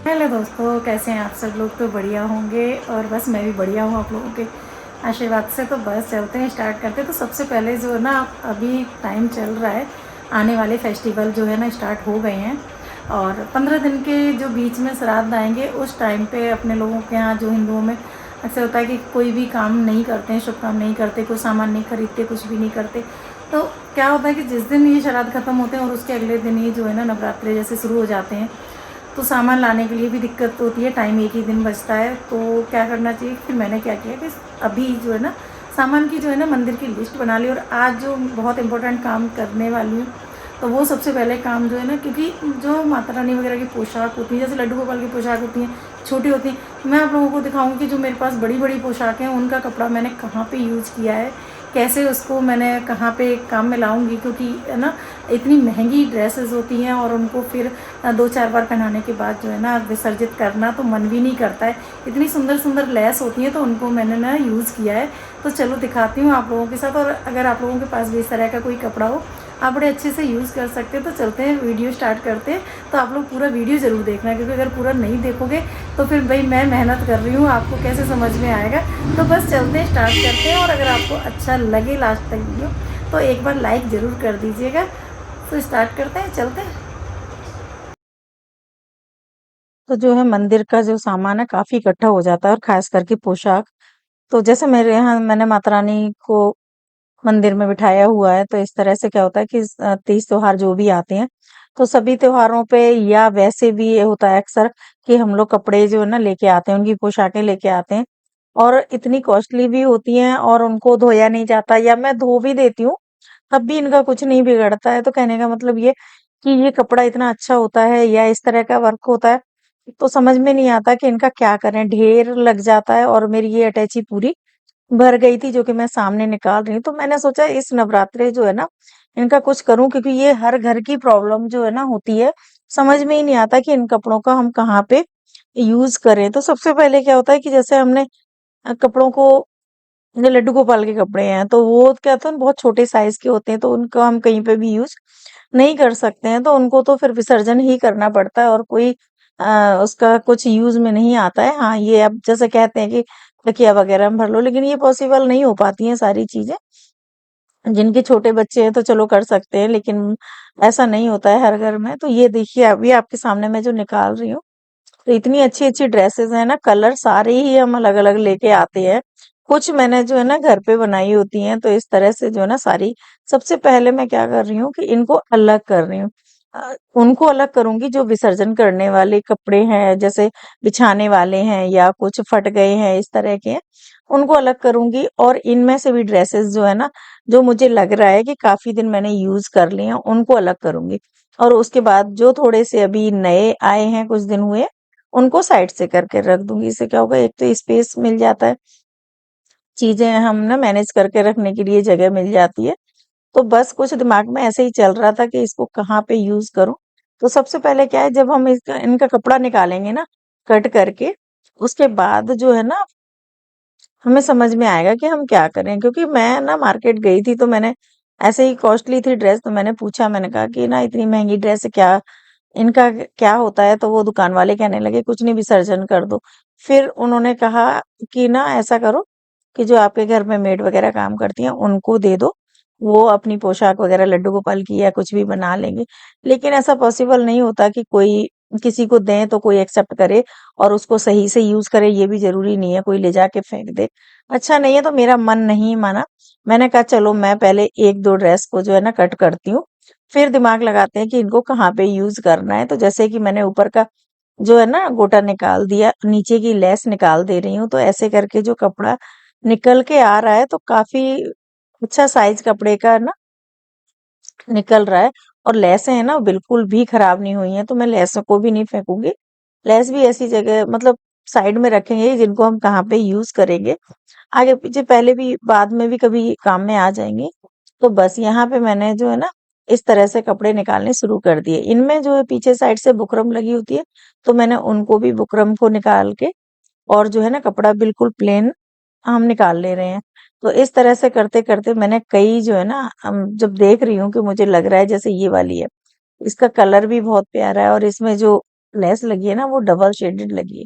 Hello दोस्तों, कैसे हैं आप सब लोग। तो बढ़िया होंगे और बस मैं भी बढ़िया हूँ आप लोगों के आशीर्वाद से। तो बस चलते हैं, स्टार्ट करते हैं। तो सबसे पहले जो है ना, अभी टाइम चल रहा है, आने वाले फेस्टिवल जो है ना स्टार्ट हो गए हैं और 15 दिन के जो बीच में श्राद्ध आएंगे उस टाइम पे अपने लोगों के यहाँ जो हिंदुओं में अक्सर होता है कि कोई भी काम नहीं करते हैं, शुभ काम नहीं करते, कोई सामान नहीं खरीदते, कुछ भी नहीं करते। तो क्या होता है कि जिस दिन ये श्राद्ध खत्म होते हैं और उसके अगले दिन ये जो है ना नवरात्रे जैसे शुरू हो जाते हैं, तो सामान लाने के लिए भी दिक्कत होती है। टाइम एक ही दिन बचता है, तो क्या करना चाहिए। फिर मैंने क्या किया कि अभी जो है ना सामान की जो है ना मंदिर की लिस्ट बना ली और आज जो बहुत इंपॉर्टेंट काम करने वाली हूँ, तो वो सबसे पहले काम जो है ना, क्योंकि जो माता रानी वगैरह की पोशाक होती है, जैसे लड्डू गोपाल की पोशाक होती हैं, छोटी होती हैं, मैं आप लोगों को दिखाऊंगी कि जो मेरे पास बड़ी बड़ी पोशाक हैं उनका कपड़ा मैंने कहाँ पे यूज़ किया है, कैसे उसको मैंने कहाँ पे काम में लाऊंगी। क्योंकि है ना इतनी महंगी ड्रेसेस होती हैं और उनको फिर 2-4 बार पहनाने के बाद जो है ना विसर्जित करना तो मन भी नहीं करता है। इतनी सुंदर सुंदर लेस होती हैं, तो उनको मैंने ना यूज़ किया है। तो चलो दिखाती हूँ आप लोगों के साथ। और अगर आप लोगों के पास भी इस तरह का कोई कपड़ा हो, आप बड़े अच्छे से यूज़ कर सकते हैं। तो चलते हैं, वीडियो स्टार्ट करते हैं। तो आप लोग पूरा वीडियो ज़रूर देखना, क्योंकि अगर पूरा नहीं देखोगे तो फिर भाई मैं मेहनत कर रही हूँ, आपको कैसे समझ में आएगा। तो बस चलते हैं, स्टार्ट करते हैं। और अगर आपको अच्छा लगे लास्ट तक वीडियो, तो एक बार लाइक ज़रूर कर दीजिएगा। तो स्टार्ट करते हैं, चलते हैं। तो जो है मंदिर का जो सामान है काफ़ी इकट्ठा हो जाता है और ख़ास करके पोशाक। तो जैसे मेरे यहाँ मैंने माता रानी को मंदिर में बिठाया हुआ है, तो इस तरह से क्या होता है कि तीज त्योहार जो भी आते हैं, तो सभी त्योहारों पे या वैसे भी ये होता है अक्सर कि हम लोग कपड़े जो है ना लेके आते हैं, उनकी पोशाकें लेके आते हैं और इतनी कॉस्टली भी होती हैं और उनको धोया नहीं जाता, या मैं धो भी देती हूँ तब भी इनका कुछ नहीं बिगड़ता है। तो कहने का मतलब ये कि ये कपड़ा इतना अच्छा होता है या इस तरह का वर्क होता है, तो समझ में नहीं आता कि इनका क्या करें। ढेर लग जाता है और मेरी ये अटैची पूरी भर गई थी, जो कि मैं सामने निकाल रही हूँ। तो मैंने सोचा इस नवरात्रे जो है ना इनका कुछ करूँ, क्योंकि ये हर घर की प्रॉब्लम जो है ना होती है। समझ में ही नहीं आता कि इन कपड़ों का हम कहाँ पे यूज़ करें। तो सबसे पहले क्या होता है कि जैसे हमने कपड़ों को, जो लड्डू गोपाल के कपड़े हैं, तो वो क्या होता है बहुत छोटे साइज़ के होते हैं, तो उनको हम कहीं पे भी यूज़ नहीं कर सकते हैं। तो उनको तो फिर विसर्जन ही करना पड़ता है और कोई उसका कुछ यूज़ में नहीं आता है। हाँ, ये अब जैसे कहते हैं कि तकिया वगैरह में भर लो, लेकिन ये पॉसिबल नहीं हो पाती हैं सारी चीज़ें। जिनके छोटे बच्चे हैं तो चलो कर सकते हैं, लेकिन ऐसा नहीं होता है हर घर में। तो ये देखिए अभी आपके सामने मैं जो निकाल रही हूँ, तो इतनी अच्छी-अच्छी ड्रेसेस हैं ना, कलर सारे ही हम अलग-अलग लेके आते हैं। कुछ मैंने जो है ना घर पे बनाई होती हैं, तो इस तरह से जो है ना सारी, सबसे पहले मैं क्या कर रही हूँ कि इनको अलग कर रही हूँ। उनको अलग करूँगी जो विसर्जन करने वाले कपड़े हैं, जैसे बिछाने वाले हैं या कुछ फट गए हैं, इस तरह के हैं, उनको अलग करूँगी। और इनमें से भी ड्रेसेस जो है ना, जो मुझे लग रहा है कि काफ़ी दिन मैंने यूज़ कर लिए हैं, उनको अलग करूँगी। और उसके बाद जो थोड़े से अभी नए आए हैं, कुछ दिन हुए, उनको साइड से करके रख दूँगी। इससे क्या होगा, एक तो स्पेस मिल जाता है, चीज़ें हम ना मैनेज करके रखने के लिए जगह मिल जाती है। तो बस कुछ दिमाग में ऐसे ही चल रहा था कि इसको कहाँ पे यूज़ करूँ। तो सबसे पहले क्या है, जब हम इसका इनका कपड़ा निकालेंगे ना कट करके, उसके बाद जो है ना हमें समझ में आएगा कि हम क्या करें। क्योंकि मैं ना मार्केट गई थी, तो मैंने ऐसे ही कॉस्टली थी ड्रेस, तो मैंने पूछा, मैंने कहा कि ना इतनी महँगी ड्रेस क्या, इनका क्या होता है? तो वो दुकान वाले कहने लगे कुछ नहीं, विसर्जन कर दो। फिर उन्होंने कहा कि ना ऐसा करो कि जो आपके घर में मेड वगैरह काम करती हैं उनको दे दो, वो अपनी पोशाक वगैरह लड्डू गोपाल की या कुछ भी बना लेंगे। लेकिन ऐसा पॉसिबल नहीं होता कि कोई किसी को दें तो कोई एक्सेप्ट करे और उसको सही से यूज़ करे, ये भी ज़रूरी नहीं है, कोई ले जाके फेंक दे। अच्छा नहीं है, तो मेरा मन नहीं माना। मैंने कहा चलो मैं पहले 1-2 ड्रेस को जो है ना कट करती हूँ, फिर दिमाग लगाते हैं कि इनको कहाँ पे यूज़ करना है। तो जैसे कि मैंने ऊपर का जो है ना गोटा निकाल दिया, नीचे की लेस निकाल दे रही हूँ, तो ऐसे करके जो कपड़ा निकल के आ रहा है, तो काफ़ी अच्छा साइज़ कपड़े का ना निकल रहा है। और लेसें हैं ना बिल्कुल भी खराब नहीं हुई हैं, तो मैं लेसों को भी नहीं फेंकूँगी। लेस भी ऐसी जगह मतलब साइड में रखेंगे जिनको हम कहाँ पे यूज़ करेंगे, आगे-पीछे पहले भी बाद में भी कभी काम में आ जाएँगे। तो बस यहाँ पे मैंने जो है ना इस तरह से कपड़े निकालने शुरू कर दिए। इनमें जो है पीछे साइड से बुकरम लगी होती है, तो मैंने उनको भी बुकरम को निकाल के और जो है ना कपड़ा बिल्कुल प्लेन हम निकाल ले रहे हैं। तो इस तरह से करते-करते मैंने कई जो है ना जब देख रही हूँ कि मुझे लग रहा है जैसे ये वाली है, इसका कलर भी बहुत प्यारा है और इसमें जो लेस लगी है ना वो डबल शेडेड लगी है,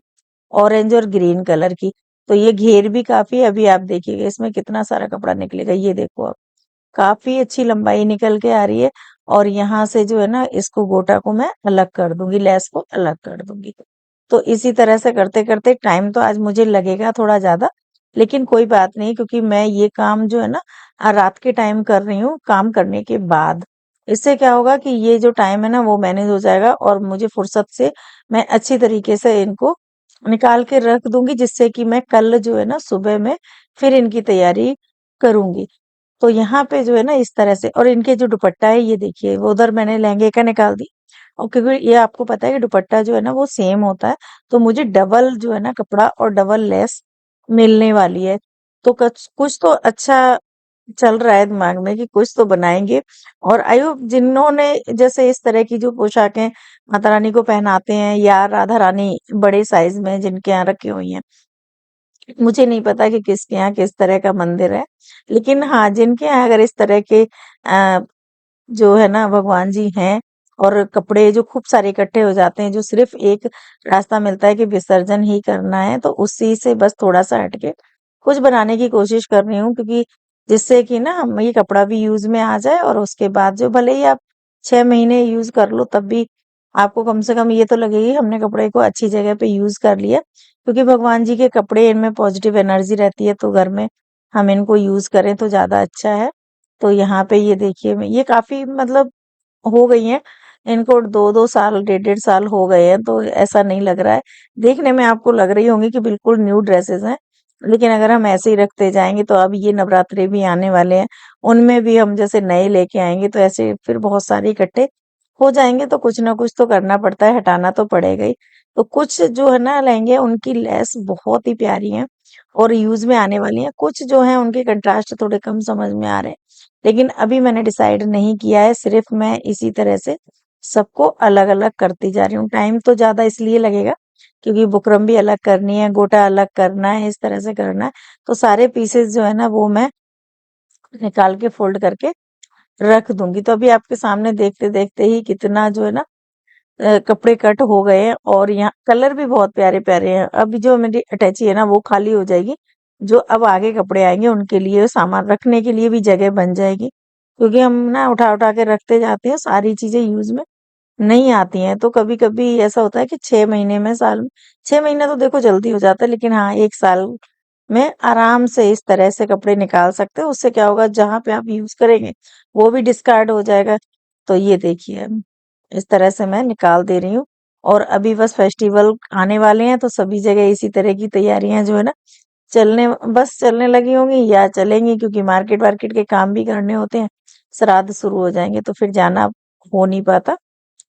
ऑरेंज और ग्रीन कलर की। तो ये घेर भी काफ़ी है, अभी आप देखिएगा इसमें कितना सारा कपड़ा निकलेगा, ये देखो आप। काफ़ी अच्छी लंबाई निकल के आ रही है और यहाँ से जो है ना इसको गोटा को मैं अलग कर दूँगी, लेस को अलग कर दूँगी। तो इसी तरह से करते-करते टाइम तो आज मुझे लगेगा थोड़ा ज़्यादा, लेकिन कोई बात नहीं क्योंकि मैं ये काम जो है ना रात के टाइम कर रही हूँ, काम करने के बाद। इससे क्या होगा कि ये जो टाइम है ना वो मैनेज हो जाएगा और मुझे फुर्सत से मैं अच्छी तरीके से इनको निकाल के रख दूँगी जिससे कि मैं कल जो है ना सुबह में फिर इनकी तैयारी करूँगी। तो यहाँ पे जो है ना इस तरह से और इनके जो दुपट्टा है ये देखिए वो उधर मैंने लहंगे का निकाल दी और क्योंकि ये आपको पता है कि दुपट्टा जो है ना वो सेम होता है तो मुझे डबल जो है ना कपड़ा और डबल लेस मिलने वाली है। तो कुछ कुछ तो अच्छा चल रहा है दिमाग में कि कुछ तो बनाएंगे और आई होप जिन्होंने जैसे इस तरह की जो पोशाकें माता रानी को पहनाते हैं या राधा रानी बड़े साइज में जिनके यहाँ रखी हुई हैं, मुझे नहीं पता कि किसके यहाँ किस तरह का मंदिर है, लेकिन हाँ, जिनके यहाँ अगर इस तरह के जो है ना भगवान जी हैं और कपड़े जो खूब सारे इकट्ठे हो जाते हैं, जो सिर्फ़ एक रास्ता मिलता है कि विसर्जन ही करना है, तो उसी से बस थोड़ा-सा हट के कुछ बनाने की कोशिश कर रही हूँ क्योंकि जिससे कि ना हम ये कपड़ा भी यूज़ में आ जाए और उसके बाद जो भले ही आप 6 महीने यूज़ कर लो, तब भी आपको कम से कम ये तो लगे कि हमने कपड़े को अच्छी जगह पे यूज़ कर लिया। क्योंकि भगवान जी के कपड़े इनमें पॉजिटिव एनर्जी रहती है, तो घर में हम इनको यूज़ करें तो ज़्यादा अच्छा है। तो यहाँ पे ये देखिए ये काफ़ी मतलब हो गई हैं, इनको 2-2 साल, डेढ़-डेढ़ साल हो गए हैं, तो ऐसा नहीं लग रहा है। देखने में आपको लग रही होंगी कि बिल्कुल न्यू ड्रेसेज़ हैं, लेकिन अगर हम ऐसे ही रखते जाएँगे तो अब ये नवरात्रे भी आने वाले हैं, उनमें भी हम जैसे नए लेके आएँगे तो ऐसे फिर बहुत सारे इकट्ठे हो जाएँगे, तो कुछ ना कुछ तो करना पड़ता है, हटाना तो पड़ेगा ही। तो कुछ जो है ना लहंगे उनकी लेस बहुत ही प्यारी हैं और यूज़ में आने वाली हैं, कुछ जो हैं उनके कंट्रास्ट थोड़े कम समझ में आ रहे हैं। लेकिन अभी मैंने डिसाइड नहीं किया है, सिर्फ़ मैं इसी तरह से सबको अलग-अलग करती जा रही हूँ। टाइम तो ज़्यादा इसलिए लगेगा क्योंकि बुकरम भी अलग करनी है, गोटा अलग करना है, इस तरह से करना है। तो सारे पीसेज़ जो है ना वो मैं निकाल के फ़ोल्ड करके रख दूँगी। तो अभी आपके सामने देखते-देखते ही कितना जो है ना कपड़े कट हो गए हैं और यहाँ कलर भी बहुत प्यारे-प्यारे हैं। अभी जो मेरी अटैची है ना वो खाली हो जाएगी। जो अब आगे कपड़े आएँगे उनके लिए सामान रखने के लिए भी जगह बन जाएगी। क्योंकि हम ना उठा-उठा के रखते जाते हैं, सारी चीज़ें यूज़ में नहीं आती हैं। तो कभी-कभी ऐसा होता है कि 6 महीने में, साल में 6 महीना तो देखो जल्दी हो जाता है, लेकिन हाँ, 1 साल में आराम से इस तरह से कपड़े निकाल सकते हो। उससे क्या होगा जहाँ पे आप यूज़ करेंगे, वो भी डिस्कार्ड हो जाएगा। तो ये देखिए इस तरह से मैं निकाल दे रही हूँ और अभी बस फेस्टिवल आने वाले हैं तो सभी जगह इसी तरह की तैयारियां जो है ना चलने लगी होंगी या चलेंगी क्योंकि मार्केट वार्केट के काम भी करने होते हैं। श्राद्ध शुरू हो जाएंगे तो फिर जाना हो नहीं पाता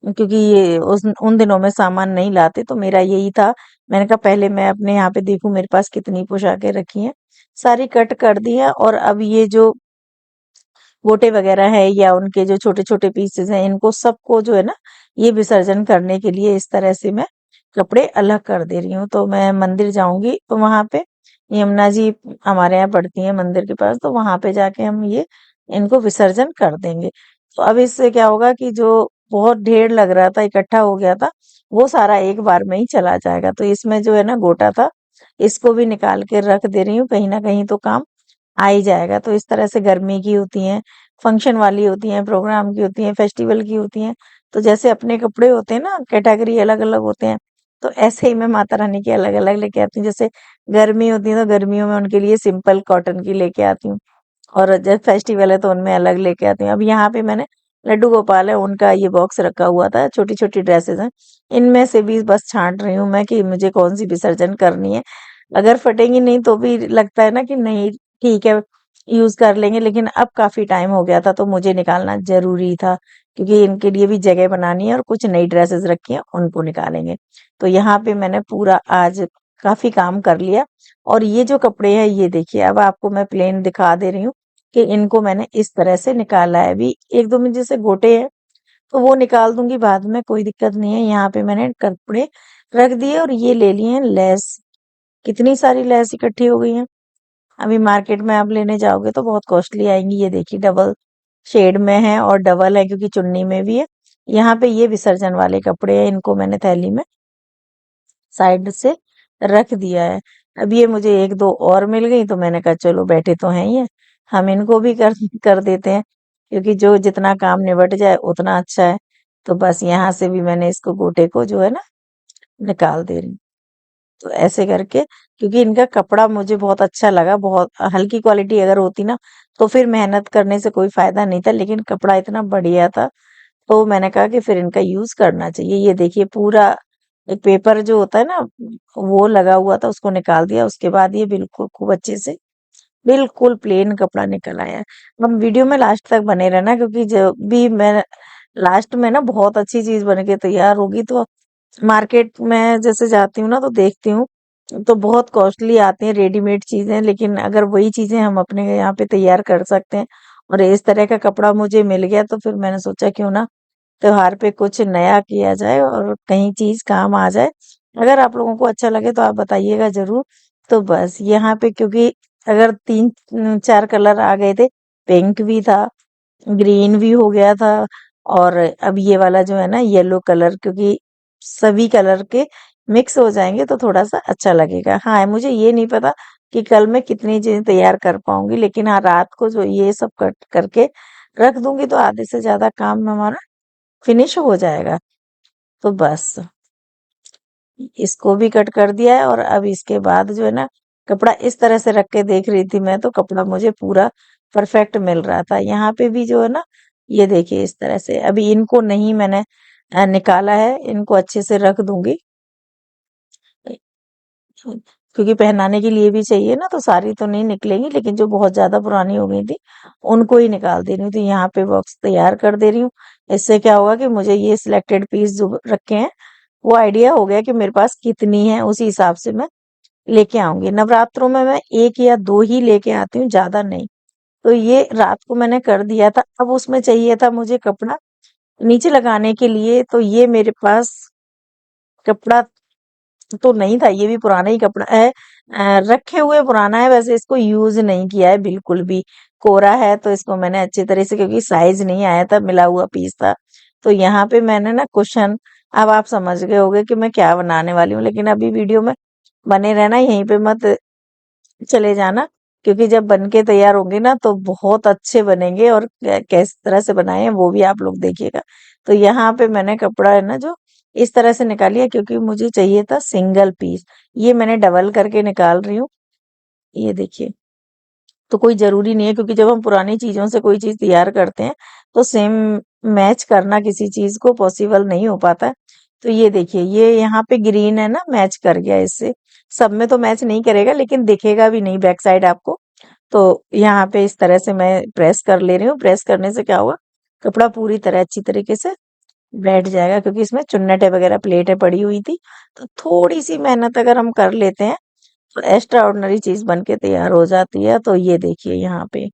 क्योंकि ये उस उन दिनों में सामान नहीं लाते। तो मेरा यही था, मैंने कहा पहले मैं अपने यहाँ पे देखूं मेरे पास कितनी पोशाकें रखी हैं, सारी कट कर दी हैं और अब ये जो गोटे वगैरह है या उनके जो छोटे-छोटे पीसेस हैं, इनको सबको जो है ना, ये विसर्जन करने के लिए इस तरह से मैं कपड़े अलग कर दे रही हूँ। तो मैं मंदिर जाऊँगी तो वहाँ पे यमुना जी हमारे यहाँ पड़ती हैं मंदिर के पास, तो वहाँ पे जाके हम ये इनको विसर्जन कर देंगे। तो अब इससे क्या होगा कि जो बहुत ढेर लग रहा था, इकट्ठा हो गया था, वो सारा एक बार में ही चला जाएगा। तो इसमें जो है ना गोटा था, इसको भी निकाल के रख दे रही हूँ, कहीं न कहीं तो काम आ ही जाएगा। तो इस तरह से गर्मी की होती हैं, फंक्शन वाली होती हैं, प्रोग्राम की होती हैं, फेस्टिवल की होती हैं। तो जैसे अपने कपड़े होते हैं ना, कैटेगरी अलग-अलग होते हैं, तो ऐसे ही मैं माता रानी के अलग-अलग लेके आती हूँ। जैसे गर्मी होती है तो गर्मियों में उनके लिए सिंपल कॉटन की लेके आती हूँ और जब फेस्टिवल है तो उनमें अलग लेके आती हूँ। अब यहाँ पे मैंने लड्डू गोपाल है, उनका ये बॉक्स रखा हुआ था, छोटी-छोटी ड्रेसेज़ हैं। इनमें से भी बस छाँट रही हूँ मैं कि मुझे कौन-सी विसर्जन करनी है। अगर फटेंगी नहीं तो भी लगता है ना कि नहीं ठीक है, यूज़ कर लेंगे, लेकिन अब काफ़ी टाइम हो गया था तो मुझे निकालना ज़रूरी था, क्योंकि इनके लिए भी जगह बनानी है और कुछ नई ड्रेसेस रखी हैं, उनको निकालेंगे। तो यहाँ पे मैंने पूरा आज काफ़ी काम कर लिया और ये जो कपड़े हैं ये देखिए, अब आपको मैं प्लेन दिखा दे रही हूँ कि इनको मैंने इस तरह से निकाला है। अभी 1-2 में जैसे गोटे हैं, तो वो निकाल दूँगी बाद में, कोई दिक्कत नहीं है। यहाँ पे मैंने कपड़े रख दिए और ये ले लिए हैं लेस। कितनी सारी लेस इकट्ठी हो गई हैं। अभी मार्केट में आप लेने जाओगे तो बहुत कॉस्टली आएँगी। ये देखिए डबल शेड में है और डबल है क्योंकि चुन्नी में भी है। यहाँ पे ये विसर्जन वाले कपड़े हैं, इनको मैंने थैली में साइड से रख दिया है। अब ये मुझे 1-2 और मिल गई तो मैंने कहा चलो बैठे तो हैं ही हैं, हम इनको भी कर कर देते हैं, क्योंकि जो जितना काम निबट जाए उतना अच्छा है। तो बस यहाँ से भी मैंने इसको गोटे को जो है ना निकाल दे रही हूँ। तो ऐसे करके, क्योंकि इनका कपड़ा मुझे बहुत अच्छा लगा, बहुत हल्की क्वालिटी अगर होती ना तो फिर मेहनत करने से कोई फायदा नहीं था, लेकिन कपड़ा इतना बढ़िया था तो मैंने कहा कि फिर इनका यूज करना चाहिए। ये देखिए पूरा एक पेपर जो होता है ना वो लगा हुआ था, उसको निकाल दिया। उसके बाद ये बिल्कुल खूब अच्छे से बिल्कुल प्लेन कपड़ा निकल आया है। हम वीडियो में लास्ट तक बने रहना, क्योंकि जब भी मैं लास्ट में ना बहुत अच्छी चीज बन के तैयार होगी तो मार्केट में जैसे जाती हूँ ना तो देखती हूँ तो बहुत कॉस्टली आती हैं रेडीमेड चीजें, लेकिन अगर वही चीजें हम अपने यहाँ पे तैयार कर सकते हैं और इस तरह का कपड़ा मुझे मिल गया तो फिर मैंने सोचा क्यों ना त्योहार पे कुछ नया किया जाए और कहीं चीज काम आ जाए। अगर आप लोगों को अच्छा लगे तो आप बताइएगा जरूर। तो बस यहाँ पे क्योंकि अगर 3-4 कलर आ गए थे, पिंक भी था, ग्रीन भी हो गया था, और अब ये वाला जो है ना येलो कलर, क्योंकि सभी कलर के मिक्स हो जाएंगे तो थोड़ा सा अच्छा लगेगा। हाँ, मुझे ये नहीं पता कि कल मैं कितनी चीजें तैयार कर पाऊंगी, लेकिन हाँ रात को जो ये सब कट करके रख दूंगी तो आधे से ज्यादा काम हमारा फिनिश हो जाएगा। तो बस इसको भी कट कर दिया है, और अब इसके बाद जो है ना कपड़ा इस तरह से रख के देख रही थी मैं, तो कपड़ा मुझे पूरा परफेक्ट मिल रहा था। यहाँ पे भी जो है ना ये देखिए इस तरह से, अभी इनको नहीं मैंने निकाला है, इनको अच्छे से रख दूंगी क्योंकि पहनाने के लिए भी चाहिए ना, तो सारी तो नहीं निकलेंगी, लेकिन जो बहुत ज्यादा पुरानी हो गई थी उनको ही निकाल दे रही हूँ। तो यहाँ पे बॉक्स तैयार कर दे रही हूँ। इससे क्या होगा कि मुझे ये सिलेक्टेड पीस जो रखे हैं वो आइडिया हो गया कि मेरे पास कितनी है, उसी हिसाब से मैं लेके आऊंगी। नवरात्रों में मैं 1 या 2 ही लेके आती हूँ, ज्यादा नहीं। तो ये रात को मैंने कर दिया था। अब उसमें चाहिए था मुझे कपड़ा नीचे लगाने के लिए, तो ये मेरे पास कपड़ा तो नहीं था, ये भी पुराना ही कपड़ा है। रखे हुए पुराना है, वैसे इसको यूज नहीं किया है बिल्कुल भी। कोरा है तो इसको मैंने अच्छी तरह से, क्योंकि साइज नहीं आया था, मिला हुआ पीस था, तो यहाँ पे मैंने ना कुशन, अब आप समझ गए होंगे कि मैं क्या बनाने वाली हूँ, लेकिन अभी वीडियो में बने रहना, यहीं पे मत चले जाना, क्योंकि जब बन के तैयार होंगे ना तो बहुत अच्छे बनेंगे, और किस तरह से बनाए हैं वो भी आप लोग देखिएगा। तो यहाँ पे मैंने कपड़ा है ना जो इस तरह से निकालिए, क्योंकि मुझे चाहिए था सिंगल पीस। ये मैंने डबल करके निकाल रही हूँ, ये देखिए। तो कोई जरूरी नहीं है, क्योंकि जब हम पुरानी चीजों से कोई चीज तैयार करते हैं तो सेम मैच करना किसी चीज को पॉसिबल नहीं हो पाता है। तो ये देखिए, ये यहाँ पे ग्रीन है ना, मैच कर गया इससे। सब में तो मैच नहीं करेगा, लेकिन दिखेगा भी नहीं बैक साइड आपको। तो यहाँ पे इस तरह से मैं प्रेस कर ले रही हूँ। प्रेस करने से क्या होगा, कपड़ा पूरी तरह अच्छी तरीके से बैठ जाएगा, क्योंकि इसमें चुन्नटें वगैरह प्लेटें पड़ी हुई थी। तो थोड़ी सी मेहनत अगर हम कर लेते हैं तो एक्स्ट्रा ऑर्डिनरी चीज बन के तैयार हो जाती है। तो ये देखिए यहाँ पे,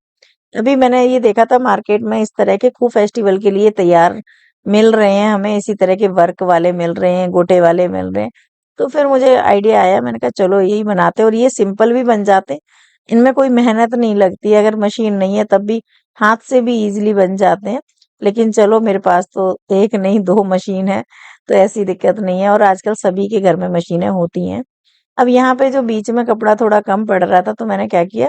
अभी मैंने ये देखा था मार्केट में इस तरह के खूब फेस्टिवल के लिए तैयार मिल रहे हैं हमें, इसी तरह के वर्क वाले मिल रहे हैं, गोटे वाले मिल रहे हैं। तो फिर मुझे आइडिया आया, मैंने कहा चलो यही बनाते हैं, और ये सिंपल भी बन जाते हैं। इनमें कोई मेहनत नहीं लगती है, अगर मशीन नहीं है तब भी हाथ से भी इजीली बन जाते हैं। लेकिन चलो मेरे पास तो एक नहीं 2 मशीन है, तो ऐसी दिक्कत नहीं है, और आजकल सभी के घर में मशीनें होती हैं। अब यहाँ पे जो बीच में कपड़ा थोड़ा कम पड़ रहा था तो मैंने क्या किया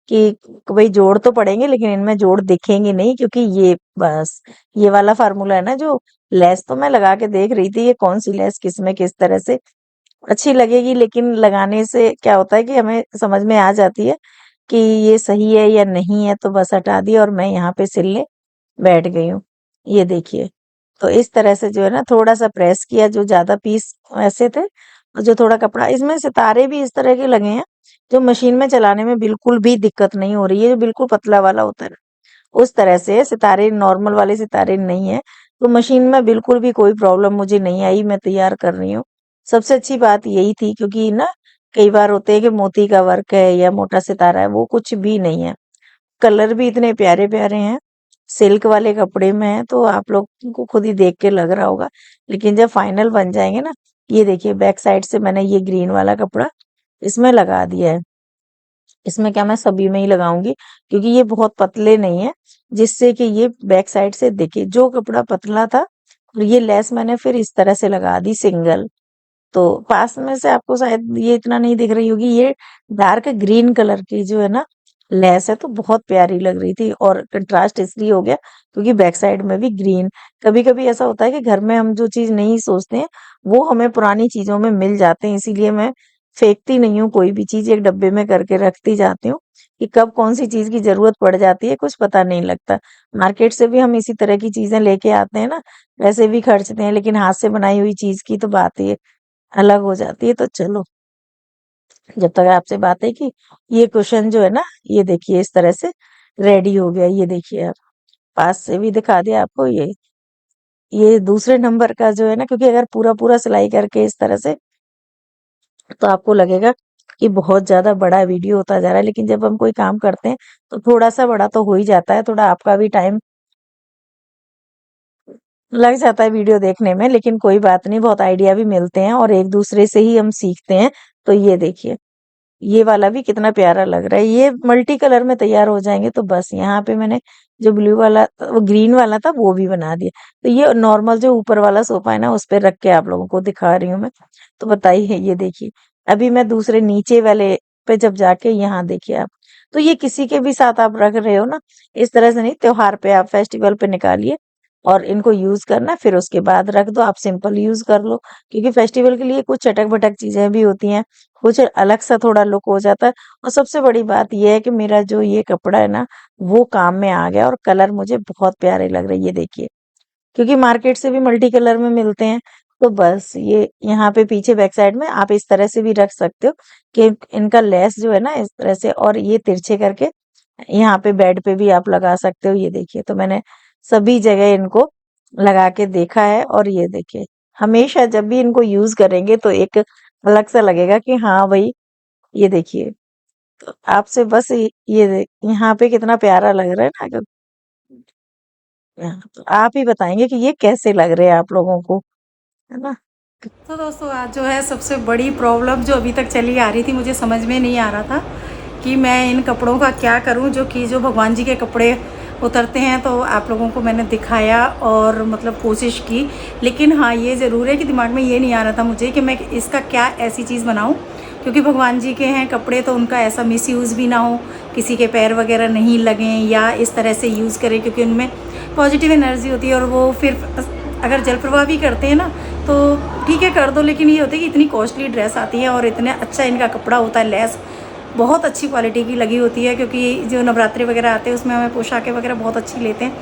कि भाई जोड़ तो पड़ेंगे लेकिन इनमें जोड़ दिखेंगे नहीं, क्योंकि ये बस ये वाला फार्मूला है ना, जो लेस तो मैं लगा के देख रही थी ये कौन सी लेस किस में किस तरह से अच्छी लगेगी, लेकिन लगाने से क्या होता है कि हमें समझ में आ जाती है कि ये सही है या नहीं है, तो बस हटा दिया और मैं यहाँ पे सिलने बैठ गई हूँ। ये देखिए, तो इस तरह से जो है ना थोड़ा सा प्रेस किया, जो ज्यादा पीस ऐसे थे और जो थोड़ा कपड़ा, इसमें सितारे भी इस तरह के लगे हैं जो मशीन में चलाने में बिल्कुल भी दिक्कत नहीं हो रही है, जो बिल्कुल पतला वाला होता है ना, उस तरह से सितारे, नॉर्मल वाले सितारे नहीं है। तो मशीन में बिल्कुल भी कोई प्रॉब्लम मुझे नहीं आई, मैं तैयार कर रही हूँ। सबसे अच्छी बात यही थी, क्योंकि ना कई बार होते हैं कि मोती का वर्क है या मोटा सितारा है, वो कुछ भी नहीं है। कलर भी इतने प्यारे प्यारे हैं, सिल्क वाले कपड़े में है, तो आप लोग को खुद ही देख के लग रहा होगा। लेकिन जब फाइनल बन जाएंगे ना, ये देखिए बैक साइड से मैंने ये ग्रीन वाला कपड़ा इसमें लगा दिया है। इसमें क्या, मैं सभी में ही लगाऊंगी, क्योंकि ये बहुत पतले नहीं है, जिससे कि ये बैक साइड से दिखे। जो कपड़ा पतला था और ये लेस मैंने फिर इस तरह से लगा दी सिंगल। तो पास में से आपको शायद ये इतना नहीं दिख रही होगी, ये डार्क ग्रीन कलर की जो है ना लेस है, तो बहुत प्यारी लग रही थी। और कंट्रास्ट इसलिए हो गया क्योंकि बैक साइड में भी ग्रीन। कभी कभी ऐसा होता है कि घर में हम जो चीज नहीं सोचते हैं वो हमें पुरानी चीजों में मिल जाते हैं, इसीलिए मैं फेंकती नहीं हूँ, कोई भी चीज एक डब्बे में करके रखती जाती हूँ कि कब कौन सी चीज की जरूरत पड़ जाती है कुछ पता नहीं लगता। मार्केट से भी हम इसी तरह की चीजें लेके आते हैं ना, वैसे भी खर्चते हैं, लेकिन हाथ से बनाई हुई चीज की तो बात ही अलग हो जाती है। तो चलो, जब तक आपसे बात है कि ये कुशन जो है ना, ये देखिए इस तरह से रेडी हो गया। ये देखिए आप, पास से भी दिखा दिया आपको। ये दूसरे नंबर का जो है ना, क्योंकि अगर पूरा पूरा सिलाई करके इस तरह से तो आपको लगेगा कि बहुत ज्यादा बड़ा वीडियो होता जा रहा है, लेकिन जब हम कोई काम करते हैं तो थोड़ा सा बड़ा तो हो ही जाता है। थोड़ा आपका भी टाइम लग जाता है वीडियो देखने में, लेकिन कोई बात नहीं, बहुत आइडिया भी मिलते हैं और एक दूसरे से ही हम सीखते हैं। तो ये देखिए, ये वाला भी कितना प्यारा लग रहा है। ये मल्टी कलर में तैयार हो जाएंगे। तो बस यहाँ पे मैंने जो ब्लू वाला वो ग्रीन वाला था वो भी बना दिया। तो ये नॉर्मल जो ऊपर वाला सोफा है ना, उस पे रख के आप लोगों को दिखा रही हूँ मैं। तो बताइए, ये देखिए, अभी मैं दूसरे नीचे वाले पे जब जाके यहाँ देखिए आप, तो ये किसी के भी साथ आप रख रहे हो ना, इस तरह से नहीं, त्योहार पे आप फेस्टिवल पे निकालिए और इनको यूज करना, फिर उसके बाद रख दो। आप सिंपल यूज कर लो, क्योंकि फेस्टिवल के लिए कुछ चटक बटक चीजें भी होती हैं, कुछ अलग सा थोड़ा लुक हो जाता है। और सबसे बड़ी बात ये है कि मेरा जो ये कपड़ा है ना, वो काम में आ गया और कलर मुझे बहुत प्यारे लग रहे हैं। ये देखिए, क्योंकि मार्केट से भी मल्टी कलर में मिलते हैं। तो बस ये यहाँ पे पीछे बैक साइड में आप इस तरह से भी रख सकते हो कि इनका लेस जो है ना इस तरह से, और ये तिरछे करके यहाँ पे बेड पे भी आप लगा सकते हो। ये देखिए, तो मैंने सभी जगह इनको लगा के देखा है। और ये देखिए, हमेशा जब भी इनको यूज करेंगे तो एक अलग सा लगेगा कि हाँ भाई, ये देखिए। तो आपसे बस यहाँ पे कितना प्यारा लग रहा है ना। तो आप ही बताएंगे कि ये कैसे लग रहे हैं आप लोगों को, है ना। तो दोस्तों, आज जो है सबसे बड़ी प्रॉब्लम जो अभी तक चली आ रही थी, मुझे समझ में नहीं आ रहा था कि मैं इन कपड़ों का क्या करूं, जो भगवान जी के कपड़े उतरते हैं। तो आप लोगों को मैंने दिखाया और मतलब कोशिश की, लेकिन हाँ, ये ज़रूर है कि दिमाग में ये नहीं आ रहा था मुझे कि मैं इसका क्या ऐसी चीज़ बनाऊं, क्योंकि भगवान जी के हैं कपड़े, तो उनका ऐसा मिसयूज़ भी ना हो, किसी के पैर वगैरह नहीं लगें या इस तरह से यूज़ करें, क्योंकि उनमें पॉजिटिव एनर्जी होती है। और वो फिर अगर जल प्रवाह भी करते हैं ना, तो ठीक है कर दो, लेकिन ये होता है कि इतनी कॉस्टली ड्रेस आती है और इतने अच्छा इनका कपड़ा होता है, लेस बहुत अच्छी क्वालिटी की लगी होती है, क्योंकि जो नवरात्रि वगैरह आते हैं उसमें हमें पोशाकें वगैरह बहुत अच्छी लेते हैं,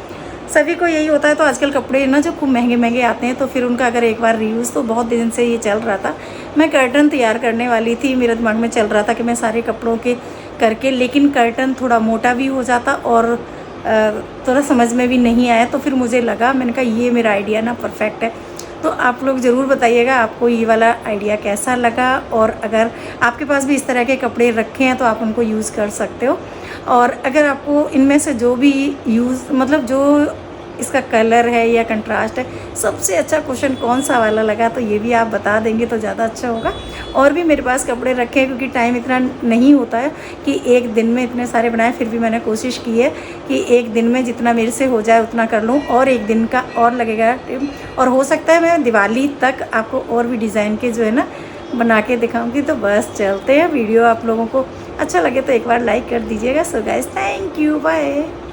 सभी को यही होता है। तो आजकल कपड़े ना जो खूब महंगे महंगे आते हैं, तो फिर उनका अगर एक बार रीयूज़, तो बहुत दिन से ये चल रहा था। मैं कर्टन तैयार करने वाली थी, मेरे दिमाग में चल रहा था कि मैं सारे कपड़ों के करके, लेकिन कर्टन थोड़ा मोटा भी हो जाता और थोड़ा समझ में भी नहीं आया। तो फिर मुझे लगा, मैंने कहा ये मेरा आइडिया ना परफेक्ट है। तो आप लोग ज़रूर बताइएगा आपको ये वाला आइडिया कैसा लगा, और अगर आपके पास भी इस तरह के कपड़े रखे हैं तो आप उनको यूज़ कर सकते हो। और अगर आपको इनमें से जो भी यूज़, मतलब जो इसका कलर है या कंट्रास्ट है, सबसे अच्छा क्वेश्चन कौन सा वाला लगा, तो ये भी आप बता देंगे तो ज़्यादा अच्छा होगा। और भी मेरे पास कपड़े रखे हैं, क्योंकि टाइम इतना नहीं होता है कि एक दिन में इतने सारे बनाए, फिर भी मैंने कोशिश की है कि एक दिन में जितना मेरे से हो जाए उतना कर लूँ, और एक दिन का और लगेगा। और हो सकता है मैं दिवाली तक आपको और भी डिज़ाइन के जो है ना बना के दिखाऊंगी। तो बस चलते हैं, वीडियो आप लोगों को अच्छा लगे तो एक बार लाइक कर दीजिएगा। So guys, thank you, bye.